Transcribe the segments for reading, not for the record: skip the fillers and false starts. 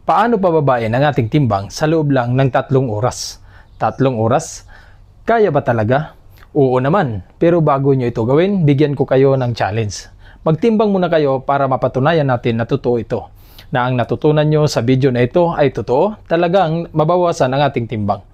Paano pababain ang ating timbang sa loob lang ng 3 oras? 3 oras? Kaya ba talaga? Oo naman, pero bago nyo ito gawin, bigyan ko kayo ng challenge. Magtimbang muna kayo para mapatunayan natin na totoo ito. Na ang natutunan nyo sa video na ito ay totoo, talagang mabawasan ang ating timbang.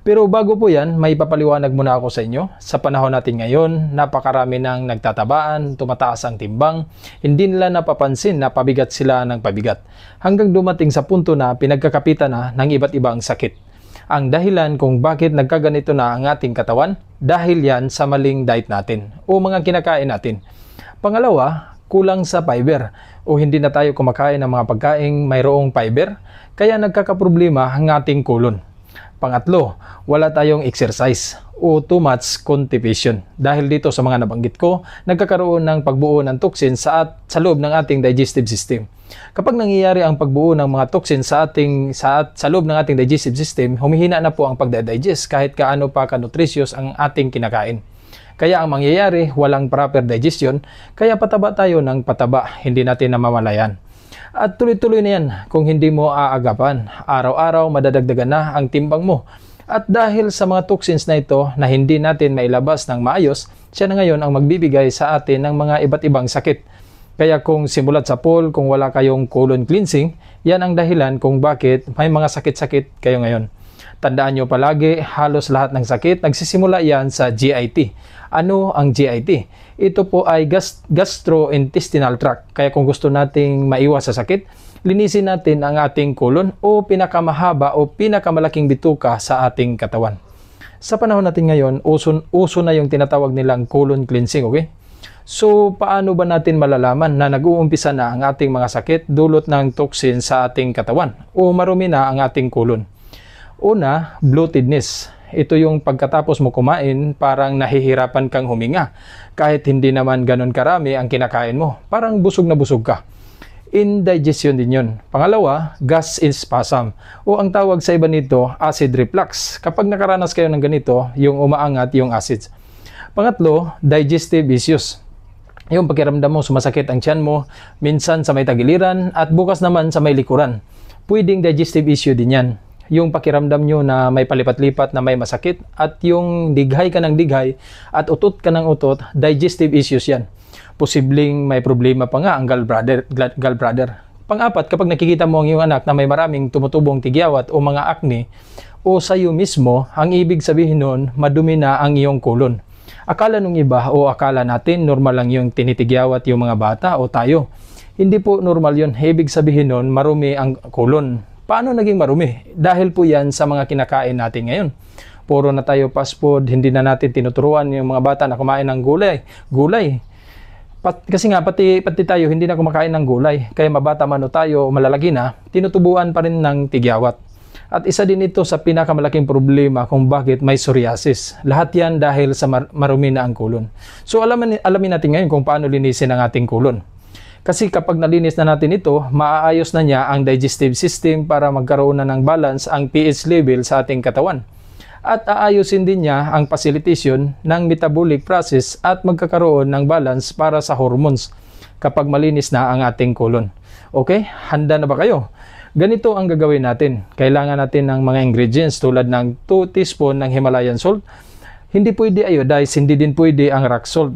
Pero bago po yan, may papaliwanag muna ako sa inyo. Sa panahon natin ngayon, napakarami nang nagtatabaan, tumataas ang timbang, hindi nila napapansin na pabigat sila ng pabigat. Hanggang dumating sa punto na pinagkakapitan na ng iba't ibang sakit. Ang dahilan kung bakit nagkaganito na ang ating katawan, dahil yan sa maling diet natin o mga kinakain natin. Pangalawa, kulang sa fiber o hindi na tayo kumakain ng mga pagkaing mayroong fiber, kaya nagkakaproblema ang ating kolon. Pangatlo, wala tayong exercise o too much constipation. Dahil dito sa mga nabanggit ko, nagkakaroon ng pagbuo ng toxin sa loob ng ating digestive system. Kapag nangyayari ang pagbuo ng mga toxin sa loob ng ating digestive system, humihina na po ang pagdadigest kahit kaano pa ka-nutritious ang ating kinakain. Kaya ang mangyayari, walang proper digestion, kaya pataba tayo ng pataba, hindi natin namamalayan. At tuloy-tuloy na yan kung hindi mo aagapan. Araw-araw madadagdagan na ang timbang mo. At dahil sa mga toxins na ito na hindi natin mailabas ng maayos, siya na ngayon ang magbibigay sa atin ng mga iba't ibang sakit. Kaya kung simulat sa poll, kung wala kayong colon cleansing, yan ang dahilan kung bakit may mga sakit-sakit kayo ngayon. Tandaan nyo palagi, halos lahat ng sakit, nagsisimula yan sa GIT. Ano ang GIT? Ito po ay gastrointestinal tract. Kaya kung gusto nating maiwas sa sakit, linisin natin ang ating kolon o pinakamahaba o pinakamalaking bituka sa ating katawan. Sa panahon natin ngayon, uso na yung tinatawag nilang colon cleansing, okay? So, paano ba natin malalaman na nag-uumpisa na ang ating mga sakit dulot ng toxin sa ating katawan o marumi na ang ating kolon? Una, bloatedness. Ito yung pagkatapos mo kumain, parang nahihirapan kang huminga. Kahit hindi naman ganun karami ang kinakain mo, parang busog na busog ka. Indigestion din yun. Pangalawa, gas spasm. O ang tawag sa iba nito, acid reflux. Kapag nakaranas kayo ng ganito, yung umaangat yung acids. Pangatlo, digestive issues. Yung pakiramdam mo, sumasakit ang tiyan mo, minsan sa may tagiliran, at bukas naman sa may likuran. Pwedeng digestive issue din yan. Yung pakiramdam nyo na may palipat-lipat na may masakit at yung dighay ka ng dighay at utot ka ng utot, digestive issues yan. Posibleng may problema pa nga ang gallbladder. Pang-apat, kapag nakikita mo ang iyong anak na may maraming tumutubong tigyawat o mga acne o sayo mismo, ang ibig sabihin nun, madumi na ang iyong kolon. Akala nung iba o akala natin normal lang yung tinitigyawat yung mga bata o tayo. Hindi po normal yun. Ibig sabihin nun, marumi ang kolon. Paano naging marumi? Dahil po yan sa mga kinakain natin ngayon. Puro na tayo fast food, hindi na natin tinuturuan yung mga bata na kumain ng gulay. Kasi nga, pati tayo hindi na kumakain ng gulay. Kaya mabata man o tayo o malalaki na, tinutubuan pa rin ng tigyawat. At isa din ito sa pinakamalaking problema kung bakit may psoriasis. Lahat yan dahil sa marumi na ang kolon. So alamin natin ngayon kung paano linisin ang ating kolon. Kasi kapag nalinis na natin ito, maaayos na niya ang digestive system para magkaroon na ng balance ang pH level sa ating katawan. At aayusin din niya ang facilitation ng metabolic process at magkakaroon ng balance para sa hormones kapag malinis na ang ating kolon. Okay? Handa na ba kayo? Ganito ang gagawin natin. Kailangan natin ng mga ingredients tulad ng 2 teaspoon ng Himalayan salt. Hindi pwede iodized, hindi din pwede ang rock salt.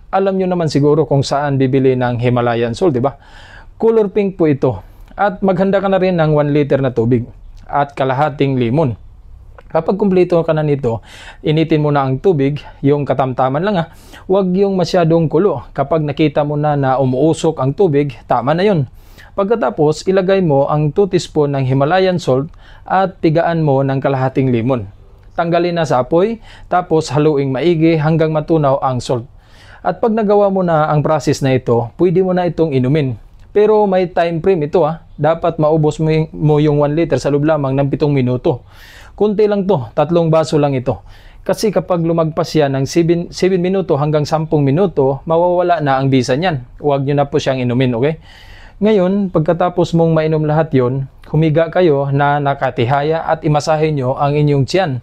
Alam nyo naman siguro kung saan bibili ng Himalayan salt, di ba? Color pink po ito. At maghanda ka na rin ng 1 liter na tubig at kalahating limon. Kapag kumpleto ka na nito, initin mo na ang tubig, yung katamtaman lang Huwag yung masyadong kulo. Kapag nakita mo na umuusok ang tubig, tama na yun. Pagkatapos, ilagay mo ang 2 teaspoon ng Himalayan salt at tigaan mo ng kalahating limon. Tanggalin na sa apoy, tapos haluing maigi hanggang matunaw ang salt. At pag nagawa mo na ang process na ito, pwede mo na itong inumin. Pero may time frame ito Dapat maubos mo yung 1 liter sa loob lamang ng 7 minuto. Kunti lang to, 3 baso lang ito. Kasi kapag lumagpas yan ng 7 minuto hanggang 10 minuto, mawawala na ang bisa niyan. Huwag nyo na po siyang inumin, okay? Ngayon, pagkatapos mong mainom lahat yon, humiga kayo na nakatihaya at imasahe nyo ang inyong tiyan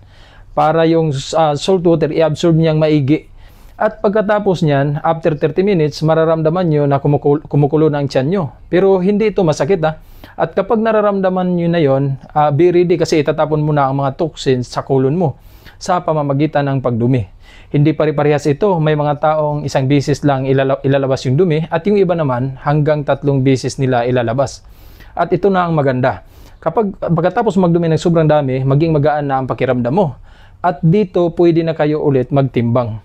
para yung salt water i-absorb niyang maigi. At pagkatapos niyan, after 30 minutes, mararamdaman nyo na kumukulo na ang tiyan nyo. Pero hindi ito masakit ha. At kapag nararamdaman nyo na yon, be ready kasi itatapon mo na ang mga toxins sa kulon mo sa pamamagitan ng pagdumi. Hindi pare-parehas ito. May mga taong isang bisis lang ilalabas yung dumi at yung iba naman hanggang 3 bisis nila ilalabas. At ito na ang maganda. Kapag pagkatapos magdumi ng sobrang dami, maging magaan na ang pakiramdam mo. At dito pwede na kayo ulit magtimbang.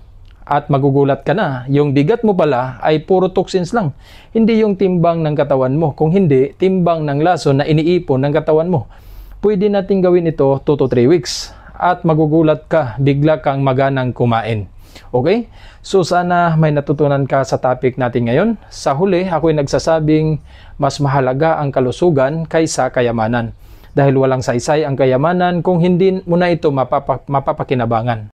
At magugulat ka na, yung bigat mo pala ay puro toxins lang. Hindi yung timbang ng katawan mo. Kung hindi, timbang ng lason na iniipon ng katawan mo. Pwede natin gawin ito 2 to 3 weeks. At magugulat ka, bigla kang maganang kumain. Okay? So sana may natutunan ka sa topic natin ngayon. Sa huli, ako'y nagsasabing mas mahalaga ang kalusugan kaysa kayamanan. Dahil walang saysay ang kayamanan kung hindi mo na ito mapapakinabangan.